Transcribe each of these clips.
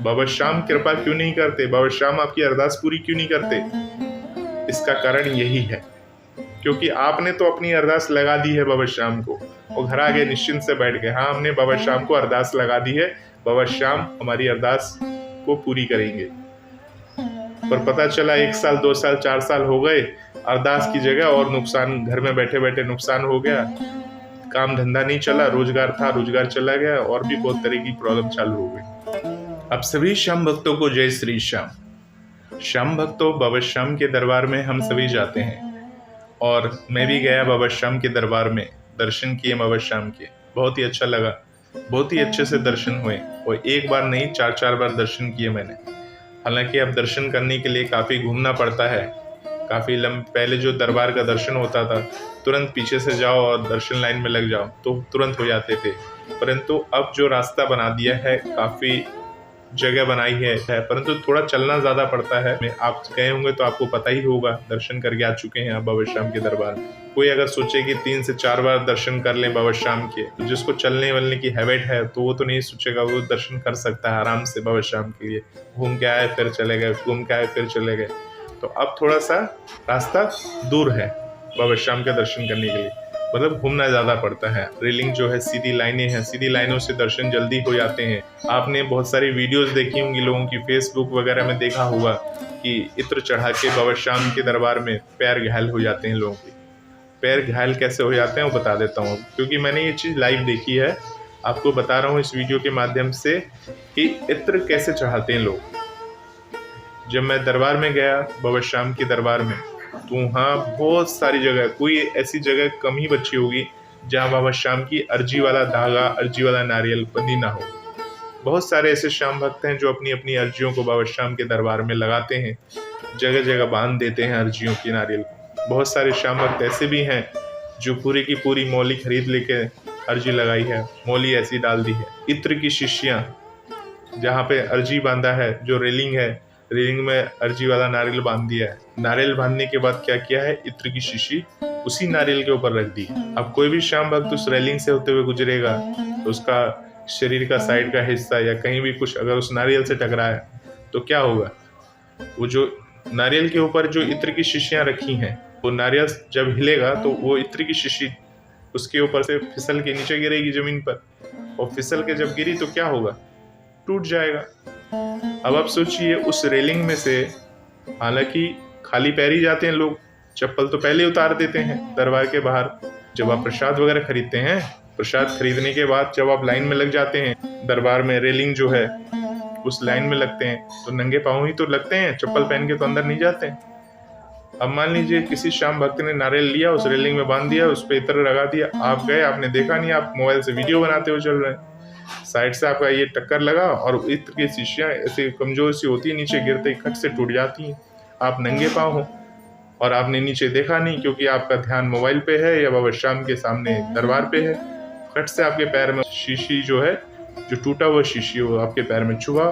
बाबा श्याम कृपा क्यों नहीं करते, बाबा श्याम आपकी अरदास पूरी क्यों नहीं करते? इसका कारण यही है क्योंकि आपने तो अपनी अरदास लगा दी है बाबा श्याम को और घर आगे निश्चिंत से बैठ गए, हाँ हमने बाबा श्याम को अरदास लगा दी है, बाबा श्याम हमारी अरदास को पूरी करेंगे। पर पता चला 1 साल 2 साल 4 साल हो गए, अरदास की जगह और नुकसान, घर में बैठे बैठे नुकसान हो गया, काम धंधा नहीं चला, रोजगार था रोजगार चला गया और भी बहुत तरह की प्रॉब्लम चालू हो गई। अब सभी श्याम भक्तों को जय श्री श्याम। श्याम भक्तों, बाबा श्याम के दरबार में हम सभी जाते हैं और मैं भी गया बाबा श्याम के दरबार में, दर्शन किए बाबा श्याम के, बहुत ही अच्छा लगा, बहुत ही अच्छे से दर्शन हुए और एक बार नहीं 4-4 बार दर्शन किए मैंने। हालांकि अब दर्शन करने के लिए काफ़ी घूमना पड़ता है, काफ़ी पहले जो दरबार का दर्शन होता था तुरंत पीछे से जाओ और दर्शन लाइन में लग जाओ तो तुरंत हो जाते थे, परंतु अब जो रास्ता बना दिया है, काफ़ी जगह बनाई है परंतु थोड़ा चलना ज़्यादा पड़ता है। आप गए होंगे तो आपको पता ही होगा, दर्शन करके आ चुके हैं आप बाबा श्याम के दरबार में। कोई अगर सोचे कि 3 से 4 बार दर्शन कर लें बाबा श्याम के, तो जिसको चलने वलने की हैबिट है तो वो तो नहीं सोचेगा, वो दर्शन कर सकता है आराम से बाबा श्याम के लिए, घूम के आए फिर चले गए, घूम के आए फिर चले गए। तो अब थोड़ा सा रास्ता दूर है बाबा श्याम के दर्शन करने के लिए, मतलब घूमना ज़्यादा पड़ता है। रेलिंग जो है सीधी लाइनें हैं, सीधी लाइनों से दर्शन जल्दी हो जाते हैं। आपने बहुत सारी वीडियोस देखी होंगी लोगों की, फेसबुक वगैरह में देखा होगा कि इत्र चढ़ा के बाबा श्याम के दरबार में पैर घायल हो जाते हैं लोगों के। पैर घायल कैसे हो जाते हैं वो बता देता हूँ, क्योंकि मैंने ये चीज़ लाइव देखी है, आपको बता रहा हूँ इस वीडियो के माध्यम से कि इत्र कैसे चढ़ाते हैं लोग। जब मैं दरबार में गया बाबा श्याम के दरबार में, तो वहाँ बहुत सारी जगह, कोई ऐसी जगह कम ही बची होगी जहाँ बाबा श्याम की अर्जी वाला धागा, अर्जी वाला नारियल बंदी ना हो। बहुत सारे ऐसे श्याम भक्त हैं जो अपनी अपनी अर्जियों को बाबा श्याम के दरबार में लगाते हैं, जगह जगह बांध देते हैं अर्जियों की नारियल को। बहुत सारे श्याम भक्त ऐसे भी हैं जो पूरी की पूरी मौली खरीद लेके अर्जी लगाई है, मौली ऐसी डाल दी है। इत्र की शिष्याँ, जहाँ पे अर्जी बांधा है, जो रेलिंग है, रेलिंग में अर्जी वाला नारियल बांध दिया है। नारियल बांधने के बाद क्या किया है, इत्र की शीशी उसी नारियल के ऊपर रख दी। अब कोई भी श्याम भक्त उस रेलिंग से होते हुए गुजरेगा तो उसका शरीर का साइड का हिस्सा या कहीं भी कुछ अगर उस नारियल से टकराया तो क्या होगा, वो जो नारियल के ऊपर जो इत्र की शीशियाँ रखी हैं, वो नारियल जब हिलेगा तो वो इत्र की शीशी उसके ऊपर से फिसल के नीचे गिरेगी जमीन पर, और फिसल के जब गिरी तो क्या होगा, टूट जाएगा। अब आप सोचिए उस रेलिंग में से, हालांकि खाली पैर ही जाते हैं लोग, चप्पल तो पहले उतार देते हैं दरबार के बाहर। जब आप प्रसाद वगैरह खरीदते हैं, प्रसाद खरीदने के बाद जब आप लाइन में लग जाते हैं दरबार में, रेलिंग जो है उस लाइन में लगते हैं तो नंगे पाँव ही तो लगते हैं, चप्पल पहन के तो अंदर नहीं जाते हैं। अब मान लीजिए किसी श्याम भक्त ने नारियल लिया, उस रेलिंग में बांध दिया, उस पर इत्र लगा दिया, आप गए, आपने देखा नहीं, आप मोबाइल से वीडियो बनाते हुए चल रहे हैं, साइड से आपका ये टक्कर लगा और इत्र की शीशियाँ ऐसे कमजोर सी होती है, नीचे गिरते ही खट से टूट जाती हैं। आप नंगे पाँव हो और आपने नीचे देखा नहीं क्योंकि आपका ध्यान मोबाइल पे है या बाबा श्याम के सामने दरबार पे है, खट से आपके पैर में शीशी जो है, जो टूटा हुआ शीशी वो आपके पैर में छुआ,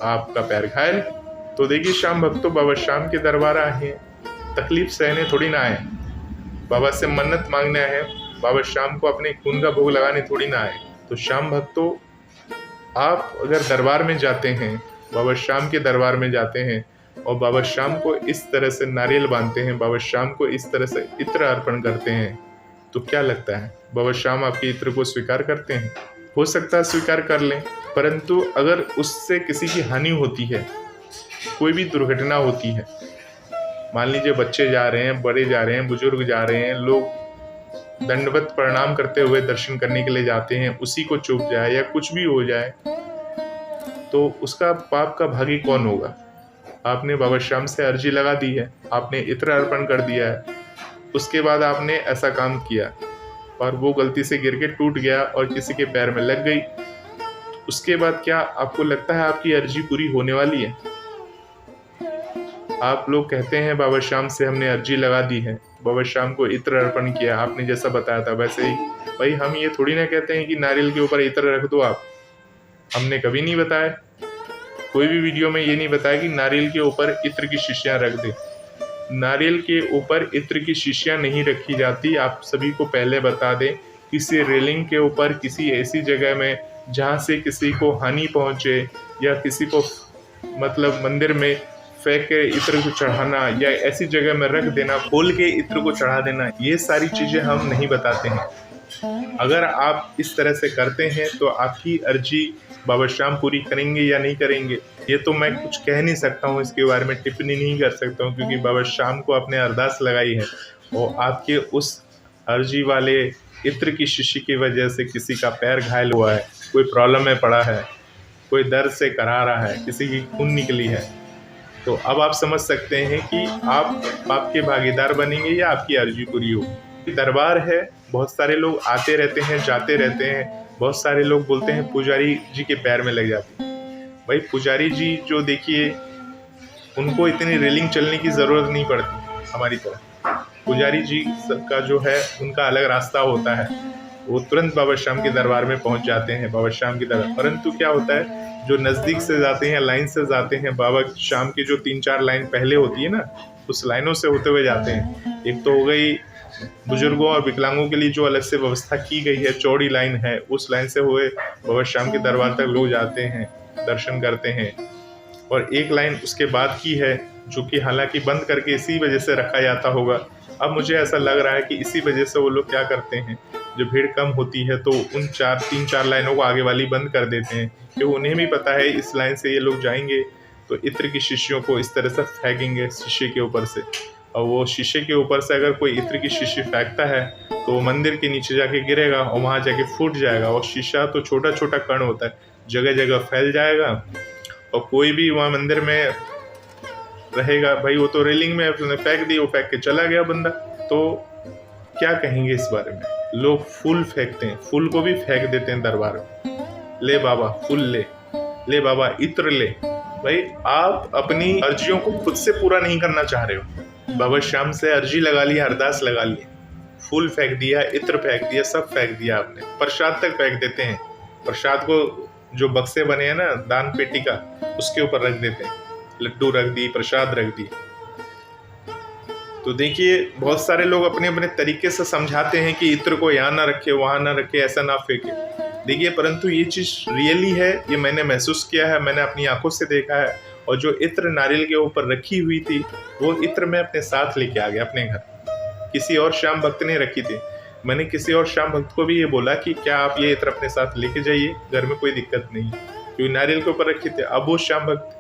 आपका पैर घायल। तो देखिए श्याम भक्तों, बाबा श्याम के दरबार आए हैं, तकलीफ सहने थोड़ी ना आए, बाबा से मन्नत मांगने आए, बाबा श्याम को अपने खून का भोग लगाने थोड़ी ना आए। तो श्याम भक्तों, आप अगर दरबार में जाते हैं, बाबा श्याम के दरबार में जाते हैं और बाबा श्याम को इस तरह से नारियल बांधते हैं, बाबा श्याम को इस तरह से इत्र अर्पण करते हैं, तो क्या लगता है बाबा श्याम आपके इत्र को स्वीकार करते हैं? हो सकता है स्वीकार कर लें, परंतु अगर उससे किसी की हानि होती है, कोई भी दुर्घटना होती है, मान लीजिए बच्चे जा रहे हैं, बड़े जा रहे हैं, बुजुर्ग जा रहे हैं, लोग दंडवत प्रणाम करते हुए दर्शन करने के लिए जाते हैं, उसी को चूक जाए या कुछ भी हो जाए तो उसका पाप का भागी कौन होगा? आपने बाबा श्याम से अर्जी लगा दी है, आपने इत्र अर्पण कर दिया है, उसके बाद आपने ऐसा काम किया और वो गलती से गिर के टूट गया और किसी के पैर में लग गई, उसके बाद क्या आपको लगता है आपकी अर्जी पूरी होने वाली है? आप लोग कहते हैं बाबा श्याम से हमने अर्जी लगा दी है, बाबा श्याम को इत्र अर्पण किया, आपने जैसा बताया था वैसे ही। भाई हम ये थोड़ी ना कहते हैं कि नारियल के ऊपर इत्र रख दो आप, हमने कभी नहीं बताया, कोई भी वीडियो में ये नहीं बताया कि नारियल के ऊपर इत्र की शीशियाँ रख दे। नारियल के ऊपर इत्र की शीशियाँ नहीं रखी जाती, आप सभी को पहले बता दें, किसी रेलिंग के ऊपर किसी ऐसी जगह में जहाँ से किसी को हानि पहुँचे या किसी को मतलब मंदिर में फेंक के इत्र को चढ़ाना या ऐसी जगह में रख देना, खोल के इत्र को चढ़ा देना, ये सारी चीज़ें हम नहीं बताते हैं। अगर आप इस तरह से करते हैं तो आपकी अर्जी बाबा श्याम पूरी करेंगे या नहीं करेंगे, ये तो मैं कुछ कह नहीं सकता हूँ, इसके बारे में टिप्पणी नहीं कर सकता हूँ, क्योंकि बाबा श्याम को आपने अरदास लगाई है और आपके उस अर्जी वाले इत्र की शीशी की वजह से किसी का पैर घायल हुआ है, कोई प्रॉब्लम में पड़ा है, कोई दर्द से करा रहा है, किसी की खून निकली है, तो अब आप समझ सकते हैं कि आप पाप के भागीदार बनेंगे या आपकी अर्जी पूरी होगी। दरबार है, बहुत सारे लोग आते रहते हैं, जाते रहते हैं। बहुत सारे लोग बोलते हैं पुजारी जी के पैर में लग जाती है। भाई पुजारी जी जो देखिए, उनको इतनी रेलिंग चलने की ज़रूरत नहीं पड़ती हमारी तरह। पुजारी जी का जो है उनका अलग रास्ता होता है, वो तुरंत बाबा श्याम के दरबार में पहुंच जाते हैं, बाबा श्याम के दरबार। परंतु क्या होता है, जो नज़दीक से जाते हैं, लाइन से जाते हैं, बाबा श्याम की जो 3-4 लाइन पहले होती है ना, उस लाइनों से होते हुए जाते हैं। एक तो हो गई बुजुर्गों और विकलांगों के लिए जो अलग से व्यवस्था की गई है, चौड़ी लाइन है, उस लाइन से हुए बाबा श्याम के दरबार तक लोग जाते हैं, दर्शन करते हैं। और एक लाइन उसके बाद की है, जो कि हालांकि बंद करके इसी वजह से रखा जाता होगा। अब मुझे ऐसा लग रहा है कि इसी वजह से वो लोग क्या करते हैं, जो भीड़ कम होती है तो उन 3-4 लाइनों को आगे वाली बंद कर देते हैं, क्योंकि उन्हें भी पता है इस लाइन से ये लोग जाएंगे तो इत्र की शीशियों को इस तरह से फेंकेंगे शीशे के ऊपर से, और वो शीशे के ऊपर से अगर कोई इत्र की शीशी फेंकता है तो वो मंदिर के नीचे जाके गिरेगा और वहाँ जाके फूट जाएगा। और शीशा तो छोटा छोटा कण होता है, जगह जगह फैल जाएगा, और कोई भी वहाँ मंदिर में रहेगा, भाई वो तो रेलिंग में फेंक दी, वो फेंक के चला गया बंदा, तो क्या कहेंगे इस बारे में। लोग फूल फेंकते हैं, फूल को भी फेंक देते हैं दरबार में, ले बाबा फूल ले बाबा इत्र ले। भाई आप अपनी अर्जियों को खुद से पूरा नहीं करना चाह रहे हो। बाबा श्याम से अर्जी लगा ली, अरदास लगा ली, फूल फेंक दिया, इत्र फेंक दिया, सब फेंक दिया आपने, प्रसाद तक फेंक देते हैं। प्रसाद को जो बक्से बने हैं ना दान पेटी का, उसके ऊपर रख देते हैं, लड्डू रख दी, प्रसाद रख दी। तो देखिए बहुत सारे लोग अपने अपने तरीके से समझाते हैं कि इत्र को यहाँ ना रखे, वहाँ ना रखे, ऐसा ना फेंके। देखिए परंतु ये चीज़ रियली है, ये मैंने महसूस किया है, मैंने अपनी आंखों से देखा है। और जो इत्र नारियल के ऊपर रखी हुई थी, वो इत्र मैं अपने साथ लेके आ गया अपने घर। किसी और श्याम भक्त ने रखी थी, मैंने किसी और श्याम भक्त को भी ये बोला कि क्या आप ये इत्र अपने साथ लेके जाइए, घर में कोई दिक्कत नहीं, क्योंकि नारियल के ऊपर रखी थी। अब वो श्याम भक्त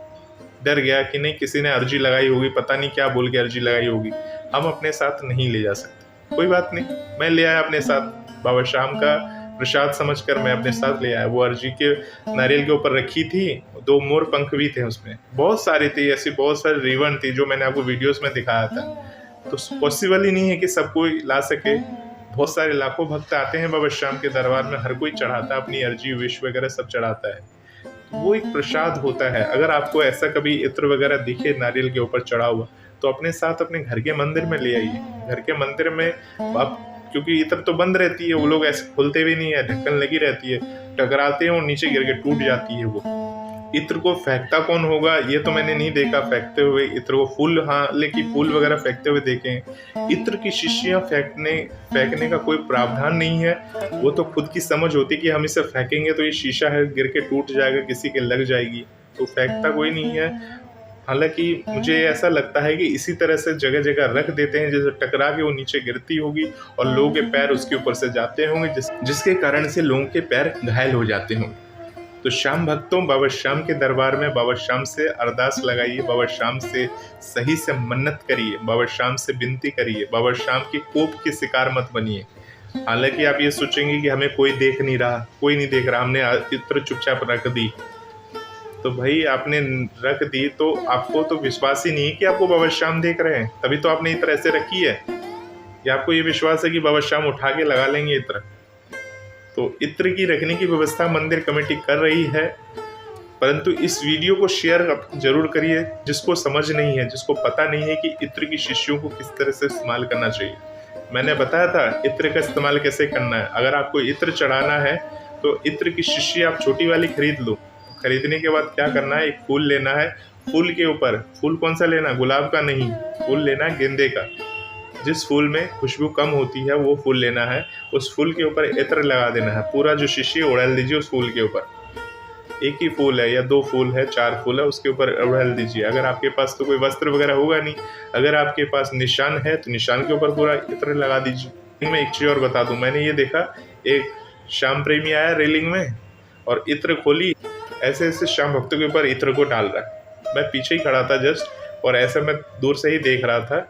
डर गया कि नहीं किसी ने अर्जी लगाई होगी, पता नहीं क्या बोल के अर्जी लगाई होगी, हम अपने साथ नहीं ले जा सकते। कोई बात नहीं, मैं ले आया अपने साथ, बाबा श्याम का प्रसाद समझकर मैं अपने साथ ले आया। वो अर्जी के नारियल के ऊपर रखी थी, 2 मोर पंख भी थे उसमें, बहुत सारी थी, ऐसी बहुत सारी रिबन थी जो मैंने आपको वीडियोस में दिखाया था। तो पॉसिबल ही नहीं है कि सब कोई ला सके। बहुत सारे लाखों भक्त आते हैं बाबा श्याम के दरबार में, हर कोई चढ़ाता है अपनी अर्जी, विश वगैरह सब चढ़ाता है, वो एक प्रसाद होता है। अगर आपको ऐसा कभी इत्र वगैरह दिखे नारियल के ऊपर चढ़ा हुआ, तो अपने साथ अपने घर के मंदिर में ले आइए। घर के मंदिर में आप, क्योंकि इत्र तो बंद रहती है, वो लोग ऐसे खोलते भी नहीं है, ढक्कन लगी रहती है, टकराते हैं और नीचे गिर के टूट जाती है। वो इत्र को फेंकता कौन होगा, ये तो मैंने नहीं देखा फेंकते हुए इत्र को। फूल हाँ, लेकिन फूल वगैरह फेंकते हुए देखे हैं। इत्र की शीशियाँ फेंकने का कोई प्रावधान नहीं है, वो तो खुद की समझ होती कि हम इसे फेंकेंगे तो ये शीशा है, गिर के टूट जाएगा, किसी के लग जाएगी, तो फेंकता कोई नहीं है। हालांकि मुझे ऐसा लगता है कि इसी तरह से जगह जगह रख देते हैं, जैसे टकरा के वो नीचे गिरती होगी और लोगों के पैर उसके ऊपर से जाते होंगे, जिसके कारण से लोगों के पैर घायल हो जाते होंगे। तो श्याम भक्तों, बाबा श्याम के दरबार में बाबा श्याम से अरदास लगाइए, बाबा श्याम से सही से मन्नत करिए, बाबा श्याम से विनती करिए, बाबा श्याम के कोप के शिकार मत बनिए। हालांकि आप ये सोचेंगे कि हमें कोई देख नहीं रहा, कोई नहीं देख रहा, हमने इत्र चुपचाप रख दी, तो भाई आपने रख दी तो आपको तो विश्वास ही नहीं है कि आपको बाबा श्याम देख रहे हैं, तभी तो आपने इत्र ऐसे रखी है। या आपको ये विश्वास है कि बाबा श्याम उठा के लगा लेंगे इत्र? तो इत्र की रखने की व्यवस्था मंदिर कमेटी कर रही है, परंतु इस वीडियो को शेयर जरूर करिए जिसको समझ नहीं है, जिसको पता नहीं है कि इत्र की शीशियों को किस तरह से इस्तेमाल करना चाहिए। मैंने बताया था इत्र का इस्तेमाल कैसे करना है। अगर आपको इत्र चढ़ाना है तो इत्र की शीशी आप छोटी वाली खरीद लो। खरीदने के बाद क्या करना है, एक फूल लेना है, फूल के ऊपर, फूल कौन सा लेना, गुलाब का नहीं, फूल लेना है गेंदे का। जिस फूल में खुशबू कम होती है वो फूल लेना है, उस फूल के ऊपर इत्र लगा देना है, पूरा जो शीशी उड़ेल दीजिए उस फूल के ऊपर। एक ही फूल है या 2 फूल है, 4 फूल है, उसके ऊपर उड़ेल दीजिए। अगर आपके पास तो कोई वस्त्र वगैरह होगा नहीं, अगर आपके पास निशान है तो निशान के ऊपर पूरा इत्र लगा दीजिए। मैं एक चीज़ और बता दूं, मैंने ये देखा, एक श्याम प्रेमी आया रेलिंग में और इत्र खोली, ऐसे ऐसे श्याम भक्तों के ऊपर इत्र को डाल रहा है। मैं पीछे ही खड़ा था जस्ट, और ऐसे मैं दूर से ही देख रहा था,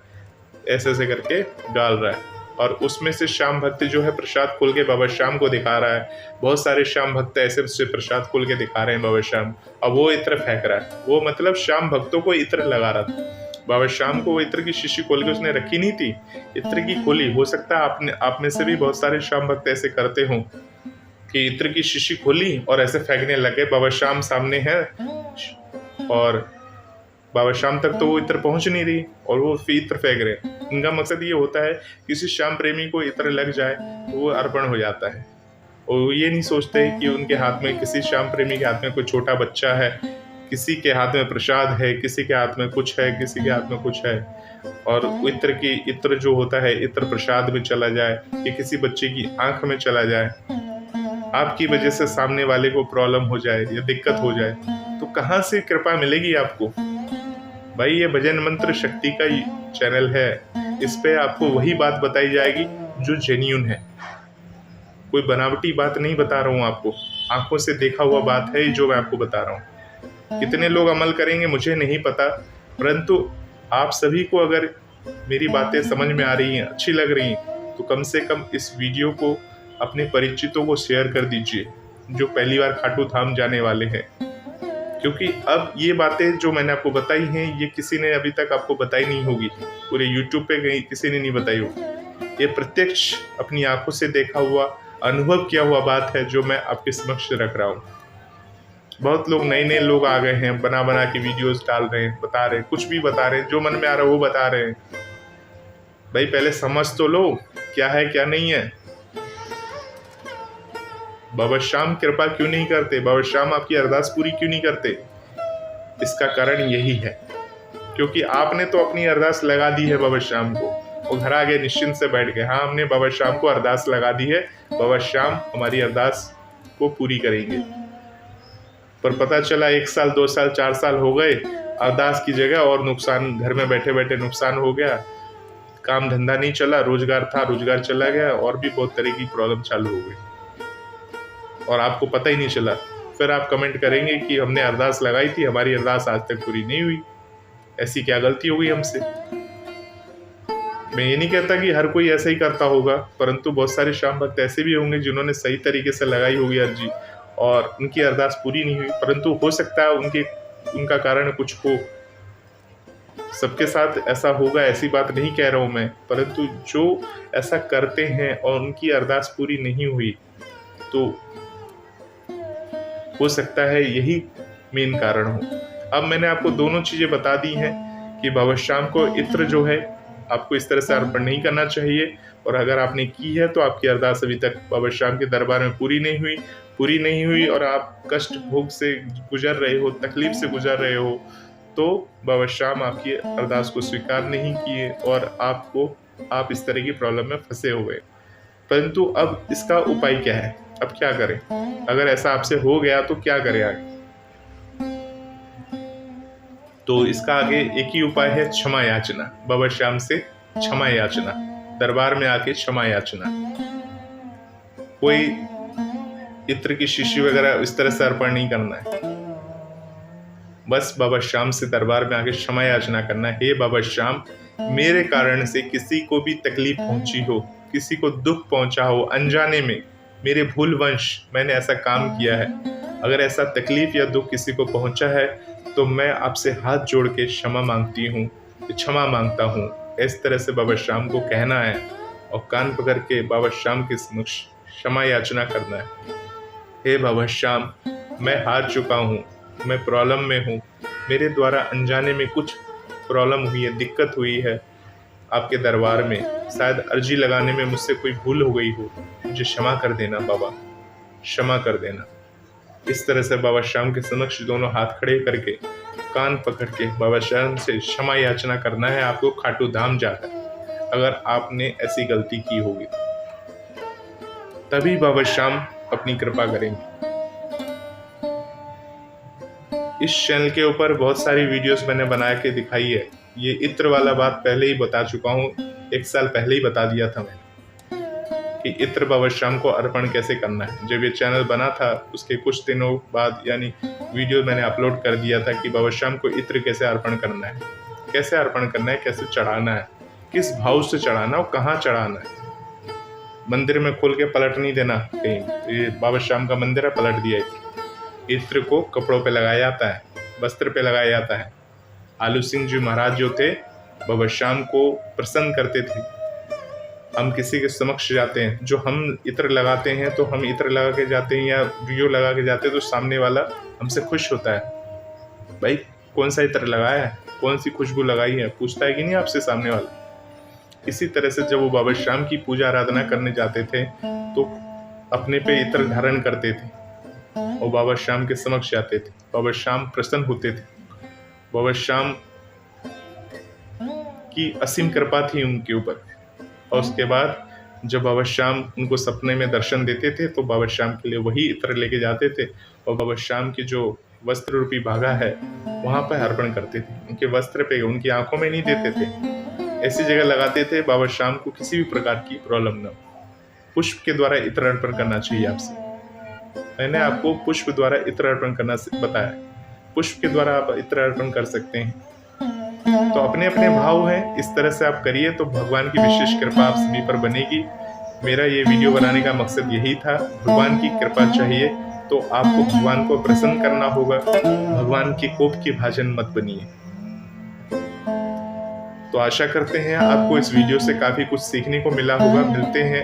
ऐसे ऐसे करके डाल रहा है। और उसमें से श्याम भक्त जो है प्रसाद खोल के बाबा श्याम को दिखा रहा है। बहुत सारे श्याम भक्त ऐसे से प्रसाद खोल के दिखा रहे हैं बाबा श्याम, और वो इत्र फेंक रहा है। वो मतलब श्याम भक्तों को इत्र लगा रहा था। बाबा श्याम को वो इत्र की शीशी खोल के उसने रखी नहीं थी, इत्र की खोली। हो सकता है आप में से भी बहुत सारे श्याम भक्त ऐसे करते हों कि इत्र की शीशी खोली और ऐसे फेंकने लगे। बाबा श्याम सामने है और बाबा श्याम तक तो वो इत्र पहुंच नहीं रही और वो इत्र फेंक रहे। इनका मकसद ये होता है किसी श्याम प्रेमी को इत्र लग जाए तो वो अर्पण हो जाता है। और ये नहीं सोचते कि उनके हाथ में, किसी श्याम प्रेमी के हाथ में कोई छोटा बच्चा है, किसी के हाथ में प्रसाद है, किसी के हाथ में कुछ है, किसी के हाथ में कुछ है, और इत्र जो होता है इत्र प्रसाद में चला जाए या किसी बच्चे की आंख में चला जाए, आपकी वजह से सामने वाले को प्रॉब्लम हो जाए या दिक्कत हो जाए, तो कहाँ से कृपा मिलेगी आपको? भाई ये भजन मंत्र शक्ति का चैनल है, इस पे आपको वही बात बताई जाएगी जो जेन्युइन है। कोई बनावटी बात नहीं बता रहा हूँ आपको, आंखों से देखा हुआ बात है जो मैं आपको बता रहा हूँ। कितने लोग अमल करेंगे मुझे नहीं पता, परंतु आप सभी को अगर मेरी बातें समझ में आ रही हैं, अच्छी लग रही हैं, तो कम से कम इस वीडियो को अपने परिचितों को शेयर कर दीजिए जो पहली बार खाटू धाम जाने वाले हैं। क्योंकि अब ये बातें जो मैंने आपको बताई हैं ये किसी ने अभी तक आपको बताई नहीं होगी, पूरे YouTube पे कहीं किसी ने नहीं बताई होगी। ये प्रत्यक्ष अपनी आंखों से देखा हुआ, अनुभव किया हुआ बात है जो मैं आपके समक्ष रख रहा हूँ। बहुत लोग नए लोग आ गए हैं, बना के वीडियोस डाल रहे हैं, बता रहे हैं, कुछ भी बता रहे हैं, जो मन में आ रहा है वो बता रहे हैं। भाई पहले समझ तो लो क्या है क्या नहीं है। बाबा श्याम कृपा क्यों नहीं करते, बाबा श्याम आपकी अरदास पूरी क्यों नहीं करते? इसका कारण यही है क्योंकि आपने तो अपनी अरदास लगा दी है बाबा श्याम को, वो घर आ गए, निश्चिंत से बैठ गए। हाँ, हमने बाबा श्याम को अरदास लगा दी है, बाबा श्याम हमारी अरदास को पूरी करेंगे। पर पता चला 1 साल 2 साल 4 साल हो गए, अरदास की जगह और नुकसान, घर में बैठे बैठे नुकसान हो गया, काम धंधा नहीं चला, रोजगार था रोजगार चला गया, और भी बहुत तरह की प्रॉब्लम चालू हो गई और आपको पता ही नहीं चला। फिर आप कमेंट करेंगे कि हमने अरदास लगाई थी, हमारी अरदास आज तक पूरी नहीं हुई, ऐसी क्या गलती हो गई हमसे। मैं ये नहीं कहता कि हर कोई ऐसा ही करता होगा, परंतु बहुत सारे श्याम भक्त ऐसे भी होंगे जिन्होंने सही तरीके से लगाई होगी अर्जी और उनकी अरदास पूरी नहीं हुई। परंतु हो सकता है उनका कारण कुछ हो, सबके साथ ऐसा होगा ऐसी बात नहीं कह रहा हूँ मैं, परंतु जो ऐसा करते हैं और उनकी अरदास पूरी नहीं हुई तो हो सकता है यही मेन कारण हो। अब मैंने आपको दोनों चीज़ें बता दी हैं कि बाबा श्याम को इत्र जो है आपको इस तरह से अर्पण नहीं करना चाहिए, और अगर आपने की है तो आपकी अरदास अभी तक बाबा श्याम के दरबार में पूरी नहीं हुई और आप कष्ट भोग से गुजर रहे हो, तकलीफ से गुजर रहे हो, तो बाबा श्याम आपकी अरदास को स्वीकार नहीं किए और आप इस तरह की प्रॉब्लम में फंसे हुए। परंतु अब इसका उपाय क्या है, अब क्या करें? अगर ऐसा आपसे हो गया तो क्या करें आगे? तो इसका आगे एक ही उपाय है, क्षमा याचना। बाबा श्याम से क्षमा याचना, दरबार में आके क्षमा याचना। कोई इत्र की शीशी वगैरह इस तरह से अर्पण नहीं करना है, बस बाबा श्याम से दरबार में आके क्षमा याचना करना है। हे बाबा श्याम, मेरे कारण से किसी को भी तकलीफ पहुंची हो, किसी को दुख पहुंचा हो, अनजाने में मेरे भूलवश मैंने ऐसा काम किया है, अगर ऐसा तकलीफ या दुख किसी को पहुंचा है तो मैं आपसे हाथ जोड़ के क्षमा मांगता हूँ। इस तरह से बाबा श्याम को कहना है और कान पकड़ के बाबा श्याम के समक्ष क्षमा याचना करना है। हे बाबा श्याम, मैं हार चुका हूँ, मैं प्रॉब्लम में हूँ, मेरे द्वारा अनजाने में कुछ प्रॉब्लम हुई है, दिक्कत हुई है आपके दरबार में, शायद अर्जी लगाने में मुझसे कोई भूल हो गई हो, मुझे क्षमा कर देना बाबा, क्षमा कर देना। इस तरह से बाबा श्याम के समक्ष दोनों हाथ खड़े करके कान पकड़ के बाबा श्याम से क्षमा याचना करना है आपको खाटू धाम जाकर। अगर आपने ऐसी गलती की होगी तभी बाबा श्याम अपनी कृपा करेंगे। इस चैनल के ऊपर बहुत सारी वीडियोस मैंने बना के दिखाई है। ये इत्र वाला बात पहले ही बता चुका हूँ, 1 साल पहले ही बता दिया था मैंने कि इत्र बाबा श्याम को अर्पण कैसे करना है। जब ये चैनल बना था उसके कुछ दिनों बाद यानी वीडियो मैंने अपलोड कर दिया था कि बाबा श्याम को इत्र कैसे अर्पण करना है, कैसे अर्पण करना है, कैसे चढ़ाना है, किस भाव से चढ़ाना है और कहाँ चढ़ाना है। मंदिर में खोल के पलट नहीं देना कहीं, ये बाबा श्याम का मंदिर है, पलट दिया इत्र को कपड़ों पे लगाया जाता है, वस्त्र पे लगाया जाता है। आलू सिंह जी महाराज जो थे बाबा श्याम को प्रसन्न करते थे। हम किसी के समक्ष जाते हैं, जो हम इत्र लगाते हैं तो हम इत्र लगा के जाते हैं या वीडियो लगा के जाते हैं तो सामने वाला हमसे खुश होता है, भाई कौन सा इत्र लगाया है, कौन सी खुशबू लगाई है, पूछता है कि नहीं आपसे सामने वाला। इसी तरह से जब वो बाबा श्याम की पूजा आराधना करने जाते थे तो अपने पे इत्र धारण करते थे और बाबा श्याम के समक्ष जाते थे। बाबा श्याम प्रसन्न होते थे। बाबा श्याम की असीम कृपा थी उनके ऊपर। और उसके बाद जब बाबा श्याम उनको सपने में दर्शन देते थे तो बाबा श्याम के लिए वही इत्र लेके जाते थे और बाबा श्याम की जो वस्त्र रूपी भागा है वहाँ पर अर्पण करते थे। उनके वस्त्र पे, उनकी आंखों में नहीं देते थे, ऐसी जगह लगाते थे बाबा श्याम को किसी भी प्रकार की प्रॉब्लम न हो। पुष्प के द्वारा इत्र अर्पण करना चाहिए आपसे। मैंने आपको पुष्प द्वारा इत्र अर्पण करना बताया। पुष्प के द्वारा आप इत्र अर्पण कर सकते हैं। तो अपने अपने भाव हैं, इस तरह से आप करिए तो भगवान की विशेष कृपा आप सभी पर बनेगी। मेरा ये वीडियो बनाने का मकसद यही था। भगवान की कृपा चाहिए तो आपको भगवान को प्रसन्न करना होगा। भगवान के कोप के भाजन मत बनिए। तो आशा करते हैं आपको इस वीडियो से काफी कुछ सीखने को मिला होगा। मिलते हैं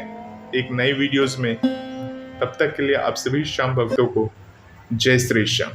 एक नई वीडियोस में, तब तक के लिए आप सभी श्याम भक्तों को जय श्री श्याम।